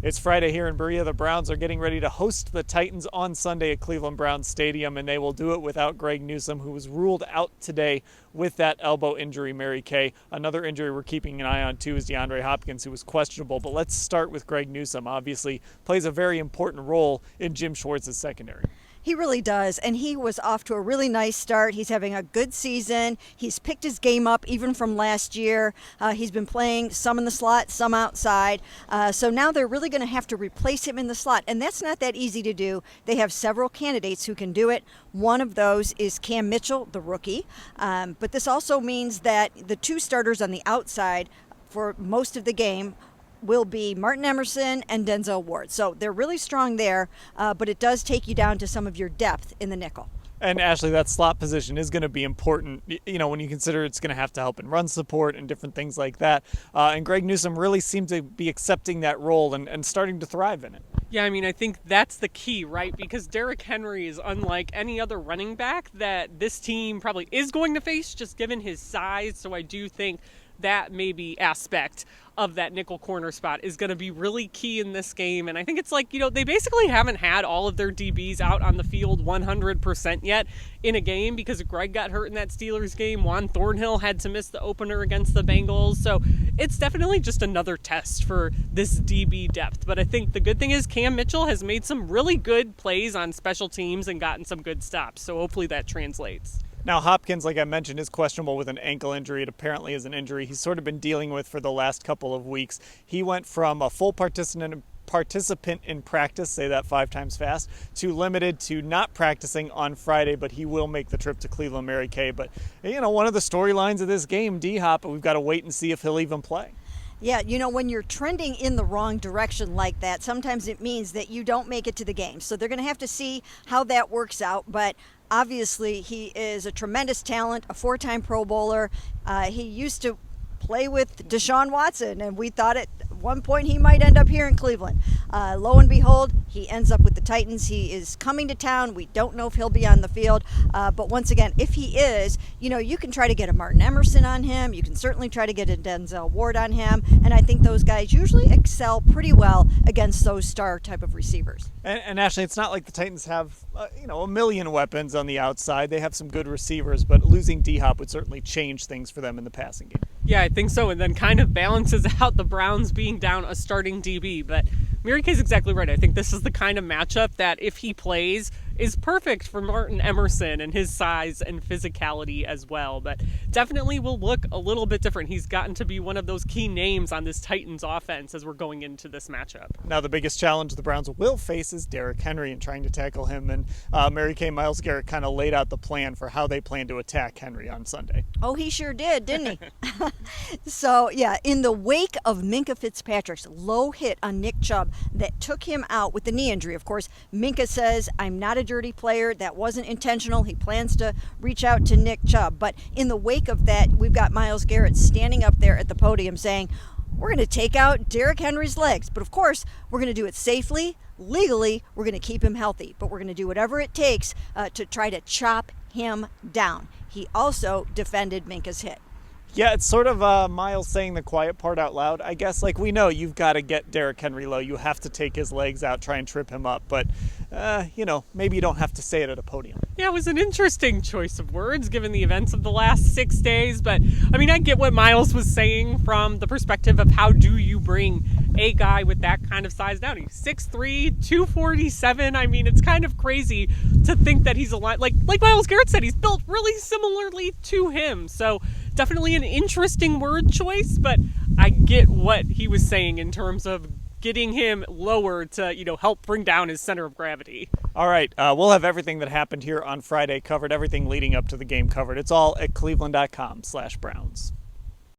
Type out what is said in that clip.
It's Friday here in Berea. The Browns are getting ready to host the Titans on Sunday at Cleveland Browns Stadium, and they will do it without Greg Newsome, who was ruled out today with that elbow injury, Mary Kay. Another injury we're keeping an eye on, too, is DeAndre Hopkins, who was questionable. But let's start with Greg Newsome. Obviously plays a very important role in Jim Schwartz's secondary. He really does, and he was off to a really nice start. He's having a good season. He's picked his game up even from last year. He's been playing some in the slot, some outside. So now they're really going to have to replace him in the slot, and that's not that easy to do. They have several candidates who can do it. One of those is Cam Mitchell, the rookie. But this also means that the two starters on the outside for most of the game will be Martin Emerson and Denzel Ward. So they're really strong there, but it does take you down to some of your depth in the nickel. And Ashley, that slot position is going to be important, when you consider it's going to have to help in run support and different things like that. And Greg Newsome really seemed to be accepting that role and starting to thrive in it. Yeah, I think that's the key, right? Because Derrick Henry is unlike any other running back that this team probably is going to face, just given his size. So I do think that maybe aspect of that nickel corner spot is going to be really key in this game. And I think it's like, they basically haven't had all of their DBs out on the field 100% yet in a game because Greg got hurt in that Steelers game. Juan Thornhill had to miss the opener against the Bengals. So it's definitely just another test for this DB depth. But I think the good thing is Cam Mitchell has made some really good plays on special teams and gotten some good stops. So hopefully that translates. Now, Hopkins, like I mentioned, is questionable with an ankle injury. It apparently is an injury he's sort of been dealing with for the last couple of weeks. He went from a full participant in practice, say that 5 times fast, to limited to not practicing on Friday, but he will make the trip to Cleveland, Mary Kay. But, one of the storylines of this game, D-Hop, we've got to wait and see if he'll even play. Yeah, when you're trending in the wrong direction like that, sometimes it means that you don't make it to the game. So they're going to have to see how that works out. But obviously, he is a tremendous talent, a 4-time Pro Bowler. He used to play with Deshaun Watson, and we thought at one point he might end up here in Cleveland. Lo and behold, he ends up with the Titans. He is coming to town. We don't know if he'll be on the field. But once again, if he is, you can try to get a Martin Emerson on him. You can certainly try to get a Denzel Ward on him. And I think those guys usually excel pretty well against those star type of receivers. And Ashley, it's not like the Titans have, a million weapons on the outside. They have some good receivers, but losing D-Hop would certainly change things for them in the passing game. Yeah, I think so, and then kind of balances out the Browns being down a starting DB. But Mary Kay's exactly right. I think this is the kind of matchup that, if he plays, is perfect for Martin Emerson and his size and physicality as well. But definitely will look a little bit different. He's gotten to be one of those key names on this Titans offense as we're going into this matchup. Now, the biggest challenge the Browns will face is Derrick Henry and trying to tackle him. And Mary Kay, Myles Garrett kind of laid out the plan for how they plan to attack Henry on Sunday. Oh, he sure did, didn't he? So, yeah, in the wake of Minkah Fitzpatrick's low hit on Nick Chubb that took him out with the knee injury, of course, Minkah says, "I'm not a dirty player. That wasn't intentional." He plans to reach out to Nick Chubb. But in the wake of that, we've got Myles Garrett standing up there at the podium saying, "We're going to take out Derrick Henry's legs. But of course, we're going to do it safely, legally. We're going to keep him healthy. But we're going to do whatever it takes to try to chop him down." He also defended Minkah's hit. Yeah, it's sort of Myles saying the quiet part out loud. I guess, we know you've got to get Derrick Henry low. You have to take his legs out, try and trip him up. But, maybe you don't have to say it at a podium. Yeah, it was an interesting choice of words given the events of the last 6 days. But, I get what Myles was saying from the perspective of how do you bring a guy with that kind of size down. He's 6'3", 247. It's kind of crazy to think that he's a lot. Like Myles Garrett said, he's built really similarly to him. So definitely an interesting word choice, but I get what he was saying in terms of getting him lower to, help bring down his center of gravity. All right, we'll have everything that happened here on Friday covered, everything leading up to the game covered. It's all at cleveland.com/Browns.